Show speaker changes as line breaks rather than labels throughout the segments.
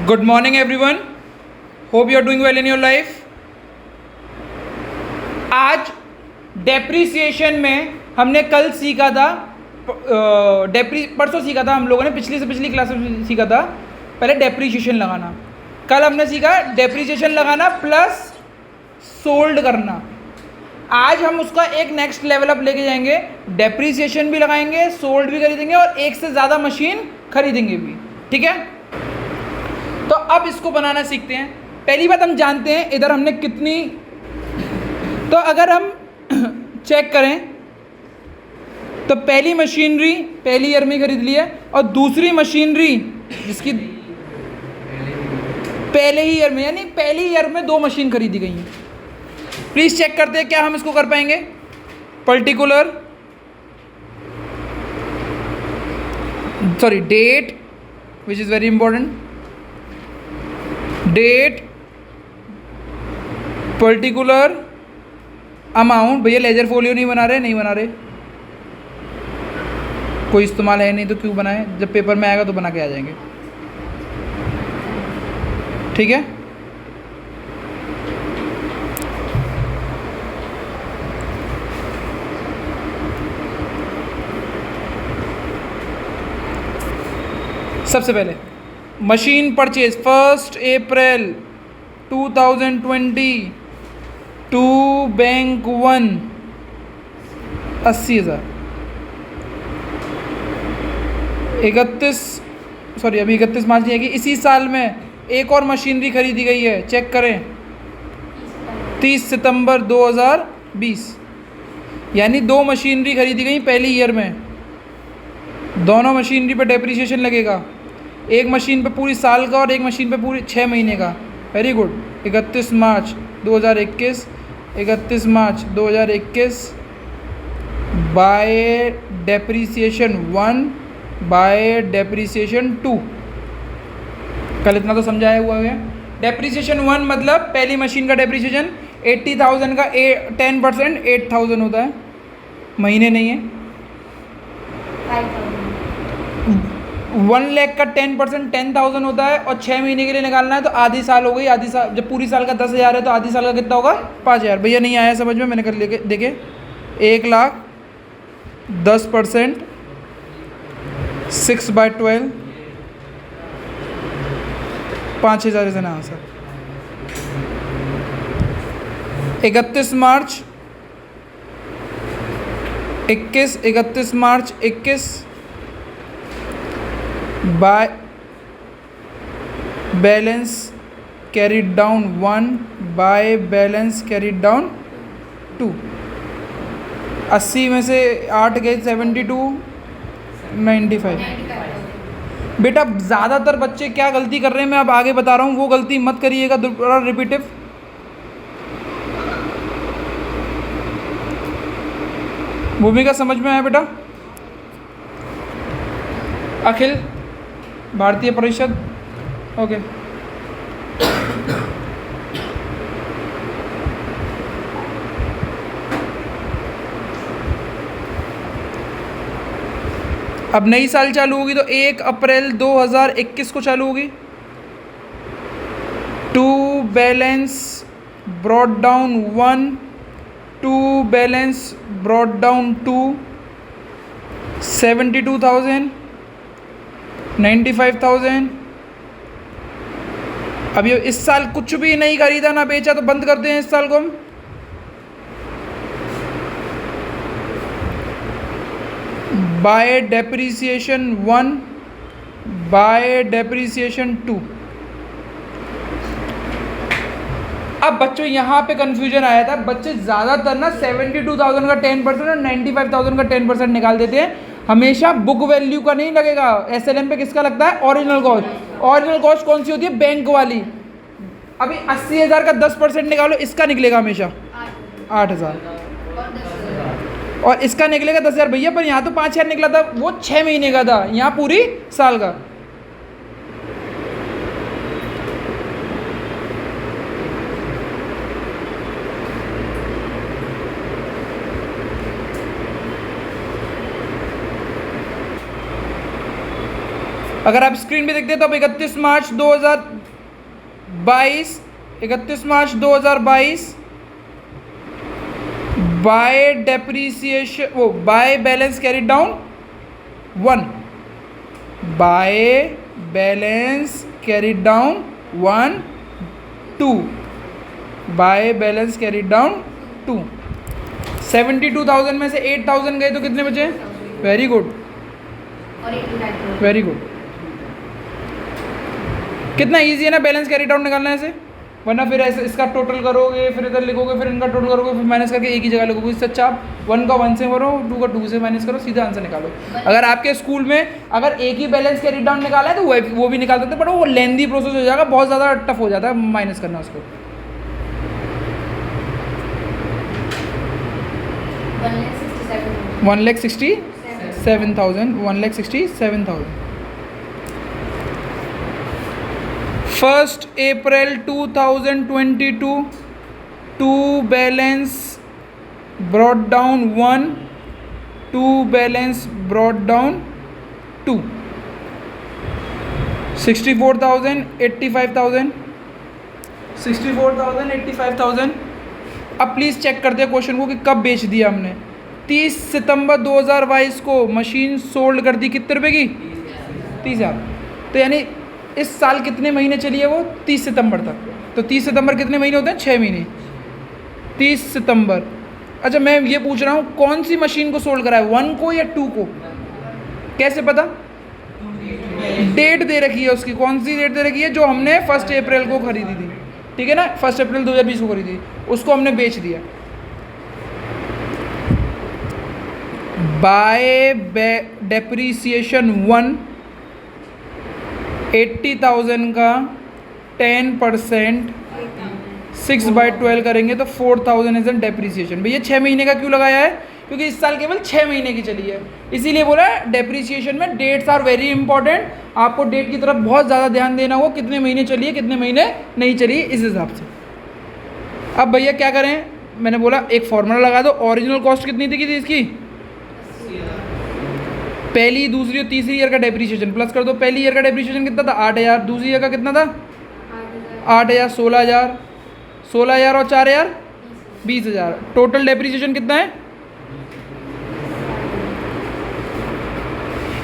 Good morning everyone. Hope you are doing well in your life. आज depreciation में हमने कल सीखा था, परसों सीखा था हम लोगों ने, पिछली से पिछली क्लास में सीखा था पहले डेप्रीसिएशन लगाना। कल हमने सीखा डेप्रीसिएशन लगाना प्लस सोल्ड करना। आज हम उसका एक नेक्स्ट लेवल अप लेके जाएंगे, डेप्रीसिएशन भी लगाएंगे, सोल्ड भी खरीदेंगे और एक से ज़्यादा मशीन खरीदेंगे भी। ठीक है, तो अब इसको बनाना सीखते हैं। पहली बात हम जानते हैं इधर हमने कितनी, तो अगर हम चेक करें तो पहली मशीनरी पहली ईयर में खरीद ली है और दूसरी मशीनरी जिसकी पहले ही ईयर में, यानी पहली ईयर में 2 मशीन खरीदी गई हैं। प्लीज़ चेक करते हैं क्या हम इसको कर पाएंगे। Particular date which is very important, date particular amount. भैया लेजर फोलियो नहीं बना रहे, कोई इस्तेमाल है नहीं तो क्यों बनाए, जब पेपर में आएगा तो बना के आ जाएंगे। ठीक है, सबसे पहले machine purchase 1 April 2020 to bank 1 80,000। 31 मार्च नहीं है कि इसी साल में एक और मशीनरी खरीदी गई है, चेक करें 30 सितंबर 2020, यानी 2 मशीनरी खरीदी गई पहली ईयर में। दोनों मशीनरी पर डेप्रीसिएशन लगेगा, एक मशीन पे पूरी साल का और एक मशीन पे पूरी 6 महीने का। Very good. 31 March 2021, 31 March 2021 bye depreciation 1 by depreciation 2। कल इतना तो समझाया हुआ है। डेप्रीसिएशन 1 मतलब पहली मशीन का डेप्रीसिएशन 80,000 का 10% 8,000 होता है, महीने नहीं है। 1 लाख का 10% 10,000 होता है और 6 महीने के लिए निकालना है तो आधी साल हो गई। आधी साल जब पूरी साल का 10,000 है तो आधी साल का कितना होगा 5,000। भैया नहीं आया समझ में, मैंने कर लेके देखे 1 लाख 10% 6/12 5,000 से ना sir. 31 March 21 by balance carried down 1 by balance carried down 2। 80 में से 8 गए 72 95। बेटा ज़्यादातर बच्चे क्या गलती कर रहे हैं मैं अब आगे बता रहा हूँ, वो गलती मत करिएगा दोबारा रिपीटिव। भूमिका समझ में आया बेटा? अखिल भारतीय परिषद, ओके। अब नई साल चालू होगी तो 1 अप्रैल 2021 को चालू होगी। To balance brought down 1 to balance brought down 2 72,000 95,000। अब ये इस साल कुछ भी नहीं खरीदा ना बेचा तो बंद करते हैं इस साल को हम। By depreciation 1 by depreciation 2। अब बच्चों यहाँ पे कंफ्यूजन आया था, बच्चे ज़्यादातर ना 72,000 का 10% और 95,000 का 10% निकाल देते हैं। हमेशा बुक वैल्यू का नहीं लगेगा, एसएलएम पे किसका लगता है? Original cost. ओरिजिनल कॉस्ट कौन सी होती है? बैंक वाली। अभी 80,000 का 10% निकालो, इसका निकलेगा हमेशा 8,000 और इसका निकलेगा 10,000। भैया पर यहाँ तो 5,000 निकला था, वो 6 महीने का था, यहाँ पूरी साल का। अगर आप स्क्रीन पे देखते हैं तो अब 31 मार्च 2022, 31 मार्च 2022 बाय डेप्रीसिएशन, वो by balance carried down 1, by balance carried down 1, 2, by balance carried down 2। 72,000 में से 8,000 गए तो कितने बचे? Very good, very good. कितना इजी है ना बैलेंस कैरी डाउन निकालना है ऐसे, वरना फिर ऐसे इसका टोटल करोगे, फिर इधर लिखोगे, फिर इनका टोटल करोगे, फिर माइनस करके एक ही जगह लिखोगे। इससे अच्छा आप 1 का 1 से करो, 2 का 2 से माइनस करो, सीधा आंसर निकालो। अगर आपके स्कूल में अगर एक ही बैलेंस कैरी डाउन निकाला है तो वो भी निकाल देते, बट वो लेंदी प्रोसेस हो जाएगा, बहुत ज़्यादा टफ हो जाता है माइनस करना उसको। 1,67,000, 1,67,000। 1st April 2022, 2 balance brought down 1, 2 balance brought down 2, 64,000, 85,000, 64,000, 85,000। अब प्लीज़ चेक करते हैं क्वेश्चन को कि कब बेच दिया हमने। 30 सितंबर 2022 को मशीन सोल्ड कर दी, कितने रुपए की? 30,000। तो यानी इस साल कितने महीने चली है वो? 30 सितंबर तक। तो 30 सितंबर कितने महीने होते हैं? 6 महीने। 30 सितंबर। अच्छा, मैं ये पूछ रहा हूँ कौन सी मशीन को सोल्ड करा है, 1 को या 2 को? कैसे पता? डेट दे रखी है उसकी। कौन सी डेट दे रखी है? जो हमने 1 अप्रैल को खरीदी थी, ठीक है ना, 1 अप्रैल 2020 को खरीदी, उसको हमने बेच दिया। बाय डेप्रीसिएशन 1, 80,000 का 10%, 6/12 करेंगे तो 4,000 इज एन डेप्रीसिएशन। भैया 6 महीने का क्यों लगाया है? क्योंकि इस साल केवल 6 महीने की चली है, इसीलिए बोला डेप्रीसिएशन में डेट्स आर वेरी इंपॉर्टेंट। आपको डेट की तरफ बहुत ज़्यादा ध्यान देना होगा, कितने महीने चली है, कितने महीने नहीं चली है, इस हिसाब से। अब भैया क्या करें? मैंने बोला एक फॉर्मूला लगा दो। ओरिजिनल कॉस्ट कितनी थी इसकी? पहली, दूसरी और तीसरी ईयर का डेप्रीसिएशन प्लस कर दो। पहली ईयर का डेप्रीसिएशन कितना था? 8,000। दूसरी ईयर का कितना था? 8,000। 16,000, 16,000 और 4,000 20,000। टोटल डेप्रीसिएशन कितना है?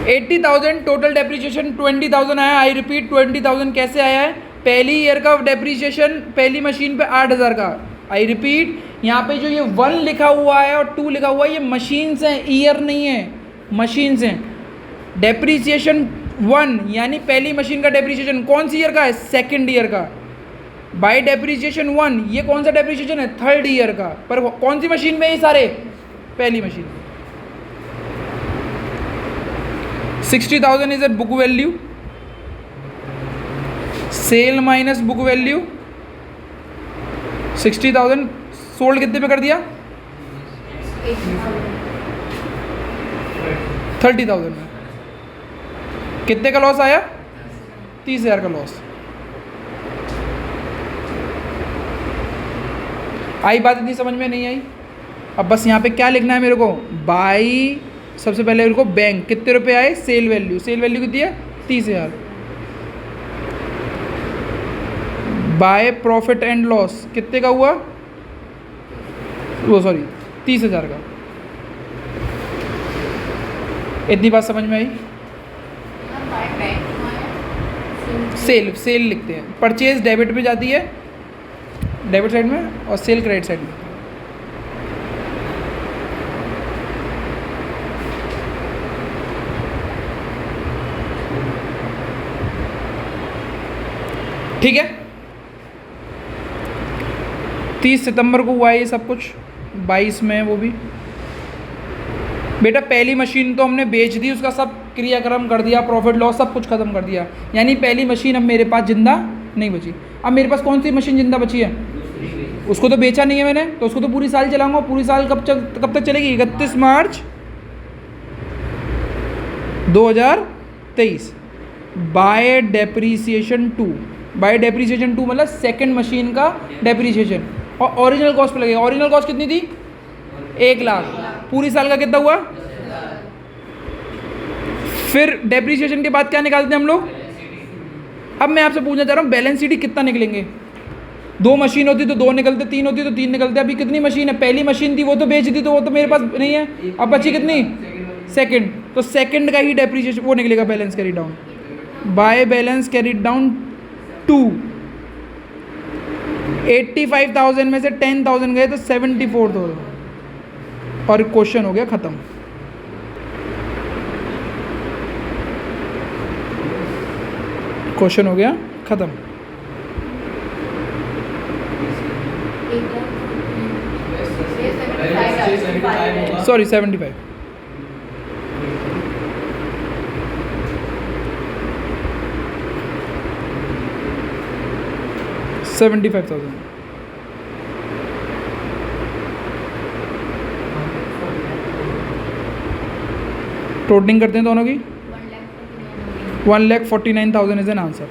80,000। टोटल डेप्रीसिएशन 20,000 आया। आई रिपीट 20,000 कैसे आया है? पहली ईयर का डेप्रीसिएशन पहली मशीन पे 8,000 का। आई रिपीट, यहाँ पे जो ये 1 लिखा हुआ है और 2 लिखा हुआ है, ये मशीन्स हैं, ईयर नहीं है, मशीन्स हैं। डेप्रीसिएशन 1 यानी पहली मशीन का डेप्रीसिएशन कौन सी ईयर का है? 2nd ईयर का। बाय डेप्रीसिएशन 1 ये कौन सा डेप्रीसिएशन है? 3rd ईयर का। पर कौन सी मशीन में ये सारे? पहली machine. 60,000 is at book value, sale minus book value. 60,000 sold कितने पे कर दिया? 30,000 में। कितने का लॉस आया? 30,000 का लॉस। आई बात? इतनी समझ में नहीं आई? अब बस यहाँ पे क्या लिखना है मेरे को? बाई, सबसे पहले मेरे को बैंक, कितने रुपए आए? सेल वैल्यू, सेल वैल्यू कितनी है? 30,000। बाय प्रॉफिट एंड लॉस कितने का हुआ? वो सॉरी 30,000 का। इतनी बात समझ में आई? सेल, सेल लिखते हैं। परचेज डेबिट में जाती है, डेबिट साइड में, और सेल क्रेडिट साइड में। ठीक है। 30 सितंबर को हुआ है ये सब कुछ, 22 में वो भी। बेटा पहली मशीन तो हमने बेच दी, उसका सब क्रियाक्रम कर दिया, प्रॉफिट लॉस सब कुछ खत्म कर दिया, यानी पहली मशीन अब मेरे पास जिंदा नहीं बची। अब मेरे पास कौन सी मशीन जिंदा बची है? उसको तो बेचा नहीं है मैंने, तो उसको तो पूरी साल चलाऊंगा। पूरी साल कब तक चलेगी? 31 मार्च 2023 बाय डेप्रीसिएशन 2। बाय डेप्रीसिएशन 2 मतलब 2nd मशीन का डेप्रीसिएशन, और ओरिजिनल कॉस्ट पे लगेगा। ओरिजिनल कॉस्ट कितनी थी? 1 लाख। पूरी साल का कितना हुआ? फिर डेप्रिसिएशन के बाद क्या निकालते हैं हम लोग? अब मैं आपसे पूछना चाह रहा हूँ बैलेंस शीट कितना निकलेंगे? 2 मशीन होती तो 2 निकलते, 3 होती तो 3 निकलते। अभी कितनी मशीन है? पहली मशीन थी वो तो बेच दी, तो वो तो मेरे पास नहीं है। अब बची कितनी? सेकंड। तो सेकंड का ही डेप्रिसिएशन वो निकलेगा balance carry down by balance carry down 2। 85,000 में से 10,000 गए तो 74,000 और क्वेश्चन हो गया ख़त्म। क्वेश्चन हो गया ख़त्म। सॉरी 75। $75,000। टोटलिंग करते हैं दोनों की। 1,49,000 इज एन आंसर।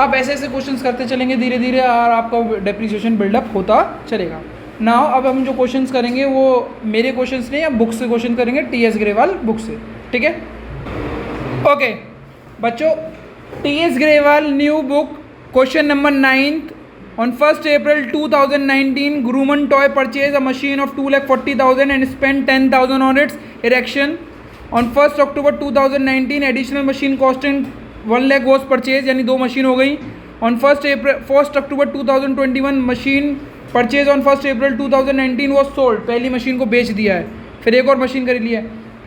अब ऐसे ऐसे क्वेश्चंस करते चलेंगे धीरे धीरे और आपका डेप्रिसिएशन बिल्डअप होता चलेगा। नाउ अब हम जो क्वेश्चंस करेंगे वो मेरे क्वेश्चंस नहीं, अब बुक से क्वेश्चन करेंगे, TS ग्रेवाल बुक से। ठीक है, ओके बच्चों, TS Grewal new book, question number 9th। On 1st April 2019, Grumman Toy purchased a machine of 2,40,000 and spent 10,000 on its erection. On 1st October 2019, additional machine costing 1 lakh was purchased, यानी 2 machine हो गई। On 1st October 2021, machine purchased on 1st April 2019 was sold. पहली machine को बेच दिया है, फिर एक और मशीन खरीद लिया है।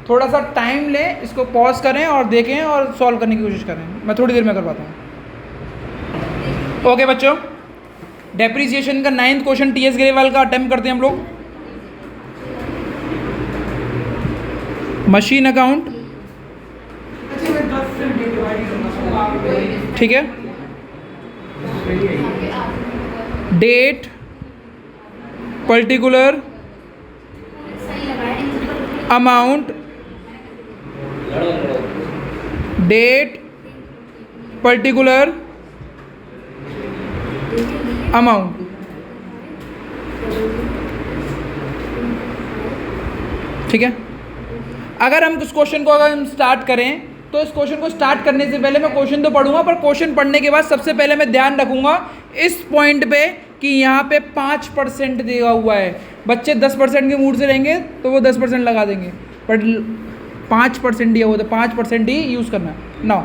थोड़ा सा टाइम लें, इसको पॉज करें और देखें और सॉल्व करने की कोशिश करें। मैं थोड़ी देर में करवाता हूँ। ओके बच्चों, डेप्रिसिएशन का 9th क्वेश्चन TS ग्रेवाल का अटेम्प्ट करते हैं हम लोग। मशीन अकाउंट, ठीक है, date, particular, amount, date, particular, amount. ठीक है, अगर हम इस क्वेश्चन को अगर हम स्टार्ट करें तो इस क्वेश्चन को स्टार्ट करने से पहले मैं क्वेश्चन तो पढ़ूंगा, पर क्वेश्चन पढ़ने के बाद सबसे पहले मैं ध्यान रखूंगा इस पॉइंट पे कि यहाँ पे 5% दिया हुआ है। बच्चे 10% के मूड से रहेंगे तो वो 10% लगा देंगे, बट 5% दिया हुआ तो 5% ही यूज़ करना है। नाउ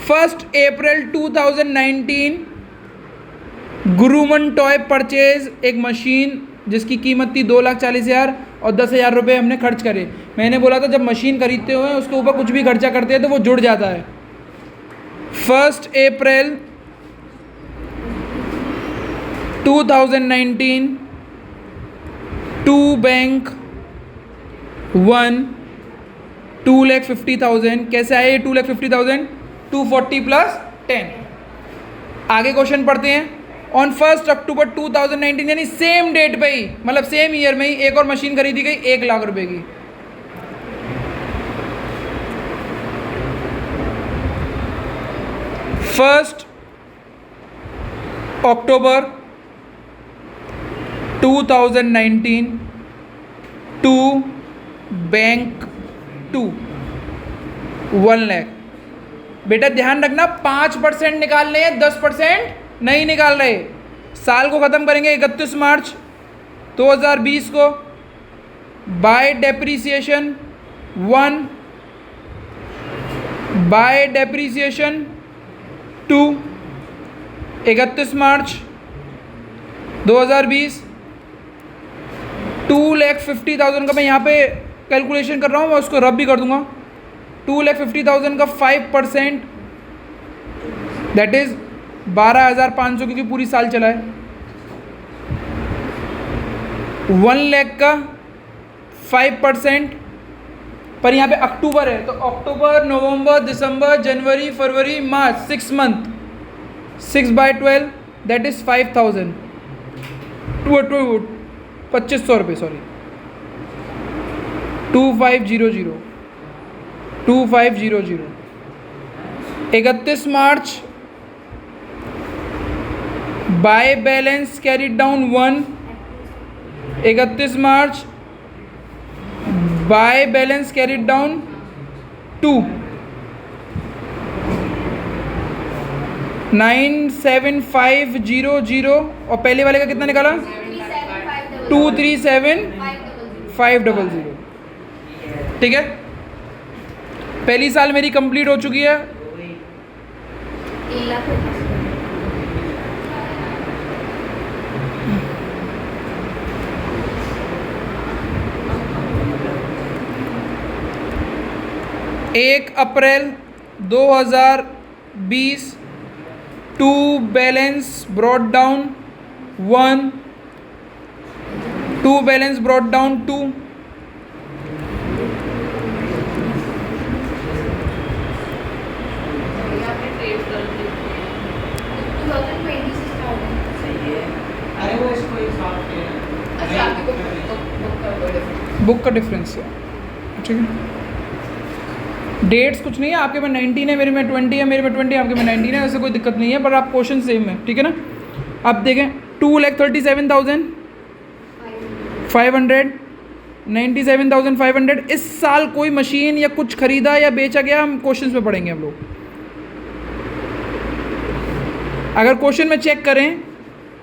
1st April 2019 ग्रूमन टॉय परचेज एक मशीन जिसकी कीमत थी 2,40,000 और 10,000 रुपये हमने खर्च करे। मैंने बोला था जब मशीन खरीदते हुए उसके ऊपर कुछ भी खर्चा करते हैं तो वो जुड़ जाता है। 1st April 2019 to bank 1 2,50,000। कैसे आए 2,50,000? 240 + 10। आगे क्वेश्चन पढ़ते हैं। ऑन 1st October 2019 यानी सेम डेट पे ही, मतलब सेम ईयर में ही एक और मशीन खरीदी गई 1 लाख रुपए की। First October 2019 to bank 2 1 lakh. बेटा ध्यान रखना 5% निकालने हैं, 10% नहीं निकाल रहे। साल को ख़त्म करेंगे 31 मार्च 2020 को। बाय डेप्रीसिएशन 1, बाय डेप्रीसिएशन 2, 31 मार्च 2020। 2,50,000 का मैं यहाँ पे कैलकुलेशन कर रहा हूँ, मैं उसको रब भी कर दूंगा। 2,50,000 का 5% दैट इज़ 12,500, क्योंकि पूरी साल चला है। 1 लाख का 5%, पर यहाँ पे अक्टूबर है तो अक्टूबर, नवंबर, दिसंबर, जनवरी, फरवरी, मार्च, 6 मंथ। 6/12 दैट इज़ 5,000, 2,500 रुपये, sorry 2500, 2500। 31 March by balance carried down 1, 31 March by balance carried down 2, 97500 और पहले वाले का कितना निकाला? 237500। ठीक है, पहली साल मेरी कंप्लीट हो चुकी है। एक अप्रैल 2020 to balance brought down 1, to balance brought down 2, book का डिफरेंस है। ठीक है, डेट्स कुछ नहीं है, आपके में 19 है, मेरे में 20 है, मेरे में 20 है, आपके में 19 है, ऐसे कोई दिक्कत नहीं है, पर आप क्वेश्चन सेम है। ठीक है ना, अब देखें 2,37,500, 97,500 इस साल कोई मशीन या कुछ खरीदा या बेचा गया, हम क्वेश्चन में पढ़ेंगे हम लोग। अगर क्वेश्चन में चेक करें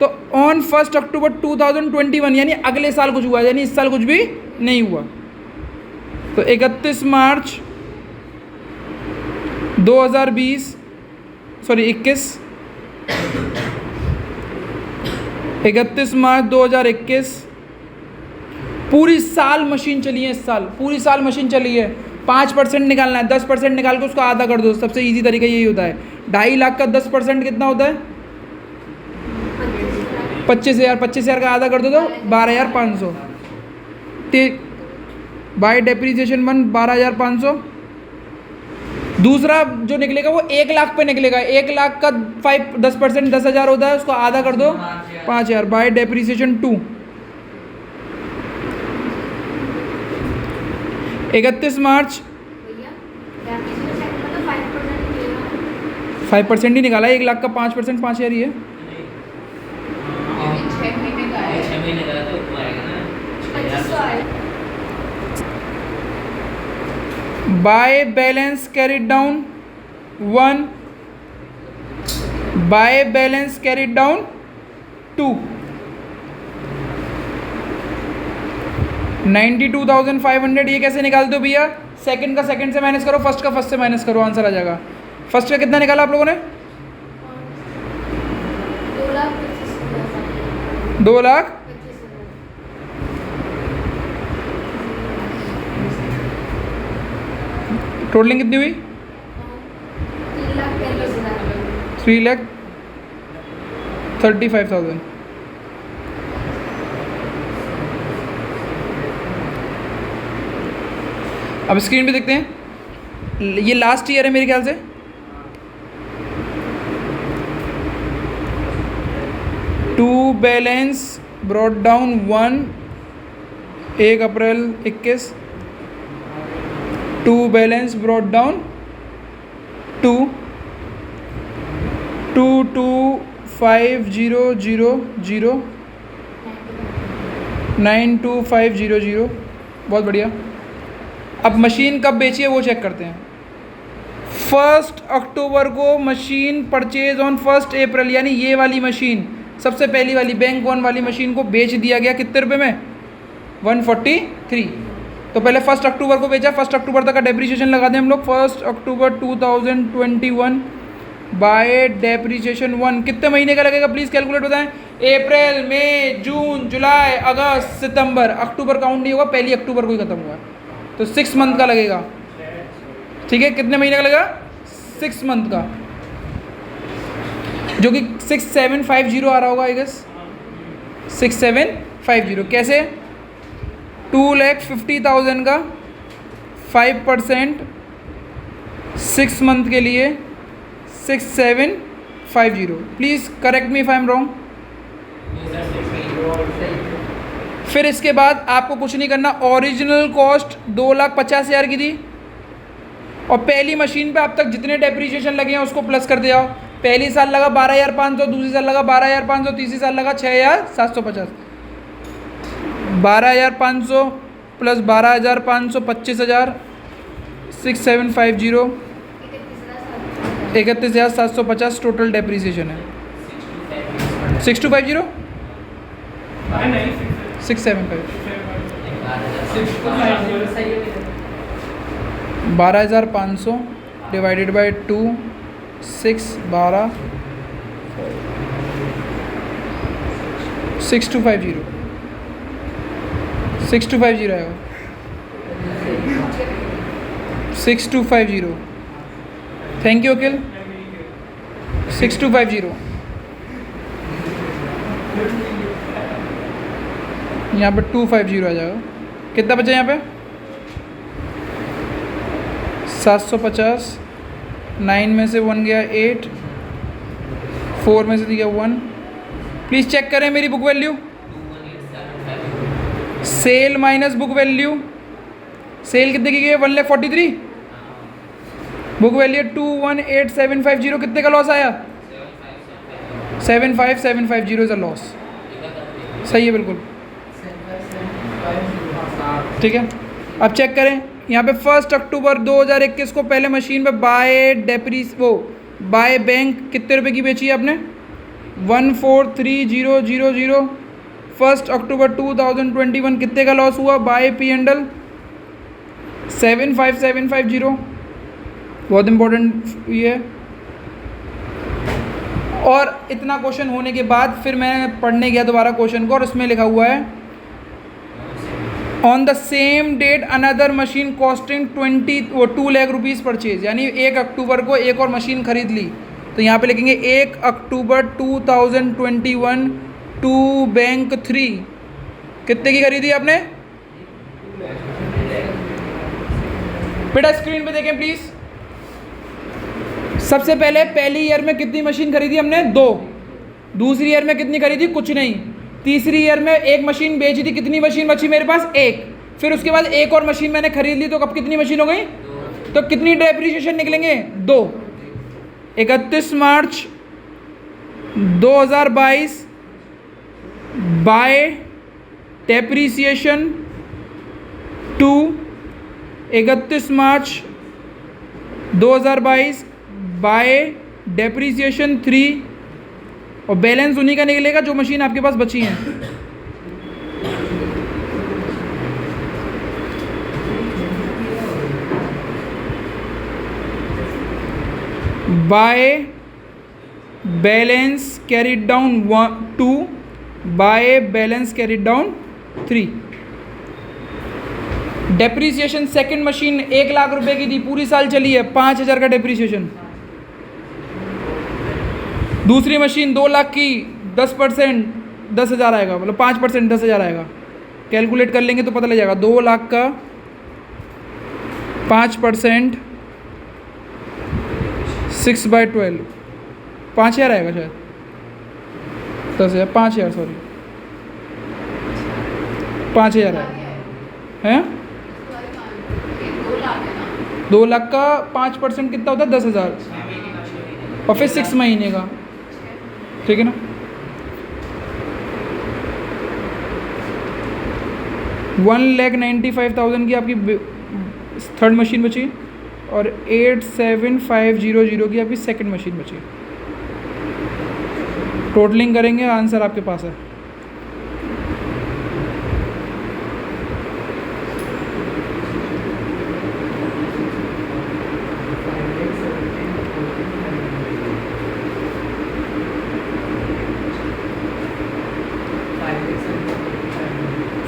तो ऑन 1 अक्टूबर 2021 यानी अगले साल कुछ हुआ, यानी इस साल कुछ भी नहीं हुआ। तो 31 मार्च 2020 सॉरी 21 31 मार्च 2021 पूरी साल मशीन चली है। इस साल पूरी साल मशीन चली है। 5% निकालना है, 10% निकाल के उसको आधा कर दो। सबसे इजी तरीका यही होता है। 2.5 लाख का 10% कितना होता है? 25,000। 25,000 का आधा कर दो तो 12,500। ठीक, बाय डेप्रीसिएशन 12,500। दूसरा जो निकलेगा वो 1 लाख पे निकलेगा। 1 लाख का 10% 10,000 होता है, उसको आधा कर दो 5,000 बाय डेप्रीसिएशन 2। 31 मार्च 5% ही निकाला है। 1 लाख का 5% 5,000 ही है। By balance carried down 1, by balance carried down 2, 92,500। ये कैसे निकालते हो भैया? सेकंड का सेकंड से माइनस करो, फर्स्ट का फर्स्ट से माइनस करो, आंसर आ जाएगा। फर्स्ट का कितना निकाला आप लोगों ने? 2 लाख। टोटलिंग कितनी हुई? 3,35,000। अब स्क्रीन पे देखते हैं। ये लास्ट ईयर है मेरे ख्याल से। To balance brought down 1 1 April 21। To balance brought down 2 22500 92500। बहुत बढ़िया। अब मशीन कब बेची है वो चेक करते हैं। 1 अक्टूबर को मशीन परचेज ऑन 1 अप्रैल, यानी ये वाली मशीन सबसे पहली वाली बैंक वन वाली मशीन को बेच दिया गया। कितने रुपए में? 143। तो पहले 1 अक्टूबर को बेचा। 1 अक्टूबर तक का डेप्रीशिएशन लगा दें हम लोग। 1 अक्टूबर 2021 बाय डेप्रीशिएशन 1 कितने महीने का लगेगा? प्लीज़ कैलकुलेट बताएं। अप्रैल, मई, जून, जुलाई, अगस्त, सितंबर। अक्टूबर काउंट नहीं होगा, पहली अक्टूबर को ही खत्म हुआ है, तो 6 मंथ का लगेगा। ठीक है, कितने महीने का लगेगा? 6 मंथ का, जो कि 6750 आ रहा होगा आई गेस। 6750 कैसे? 2,50,000 का 5% 6 मंथ के लिए 6750। Please correct me if I am wrong. फिर इसके बाद आपको कुछ नहीं करना। ओरिजिनल कॉस्ट 2,50,000 की थी और पहली मशीन पे अब तक जितने डेप्रीशिएशन लगे हैं उसको प्लस कर दिया। पहली साल लगा 12,500, दूसरी साल लगा 12,500, तीसरी साल लगा 6,750। 12,500 प्लस 12,500 25,000 6750 31,750 टोटल डेप्रीसिएशन है। 6250 675 12,500 डिवाइडेड बाई 2 6 12 6250 6250 आएगा 6250। थैंक यू अखिल। 6250 यहाँ पे 250 आ जाएगा। कितना बचा यहाँ पे 750 9 में से 1 गया 8 4 में से दिया 1। प्लीज़ चेक करें मेरी book value. Sale minus book value. Sale कितने की गई है 1,43,000। Book value 218750। कितने का लॉस आया 75750 इज़ अ लॉस। सही है बिल्कुल ठीक है। अब चेक करें यहाँ पे 1 अक्टूबर 2021 को पहले मशीन पे बाय बैंक कितने रुपए की बेची है आपने 143000। 1 अक्टूबर 2021 कितने का लॉस हुआ बाय पी एंडल 75750। बहुत इंपॉर्टेंट ये है। और इतना क्वेश्चन होने के बाद फिर मैं पढ़ने गया दोबारा क्वेश्चन को और उसमें लिखा हुआ है on the same date another machine costing 2 lakh rupees purchase. यानी 1 अक्टूबर को एक और मशीन खरीद ली तो यहाँ पे लिखेंगे 1 अक्टूबर 2021 टू बैंक 3 कितने की खरीदी आपने बेटा स्क्रीन पे देखें प्लीज़। सबसे पहले पहली ईयर में कितनी मशीन खरीदी हमने 2। दूसरी ईयर में कितनी खरीदी कुछ नहीं। तीसरी ईयर में एक मशीन बेची थी। कितनी मशीन बची मेरे पास 1। फिर उसके बाद एक और मशीन मैंने खरीद ली तो कब कितनी मशीन हो गई 2। तो कितनी डेप्रीशिएशन निकलेंगे 2। 31 मार्च 2022 बाय डेप्रीसिएशन 2 31 मार्च 2022 बाय डेप्रीसिएशन 3 और बैलेंस उन्हीं का निकलेगा जो मशीन आपके पास बची हैं। By balance carried down 2 by balance carried down 3। Depreciation second machine 1 lakh रुपए की थी पूरी साल चली है 5,000 का डेप्रीसिएशन। दूसरी मशीन 2 लाख की 10% 10,000 आएगा मतलब 5% 10,000 आएगा। कैलकुलेट कर लेंगे तो पता लग जाएगा 2 लाख का 5% 6/12 5,000 आएगा शायद 10,000 5,000 सॉरी 5,000 आएगा हैं 2 लाख का 5% कितना होता है 10,000 और फिर 6 महीने का ठीक है ना। वन 1,95,000 की आपकी थर्ड मशीन बची और 87,500 की आपकी सेकंड मशीन बची। टोटलिंग करेंगे आंसर आपके पास है।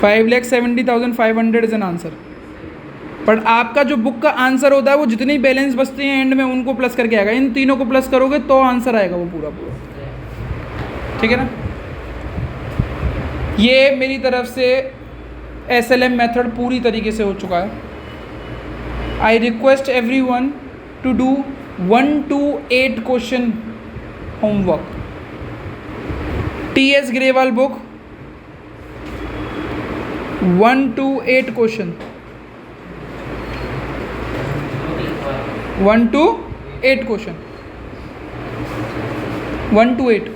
$5,70,500 इज एन आंसर। बट आपका जो बुक का आंसर होता है वो जितने बैलेंस बचते हैं एंड में उनको प्लस करके आएगा। इन तीनों को प्लस करोगे तो आंसर आएगा वो पूरा ठीक है ना। ये मेरी तरफ से SLM मेथड पूरी तरीके से हो चुका है। I request everyone to do 1 to 8 question homework. T.S. Grewal book 1 to 8 question. 1 to 8 question. 1 to 8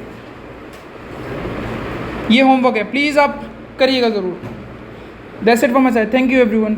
ये होमवर्क है, प्लीज़ आप करिएगा ज़रूर। That's it for my side, thank you everyone.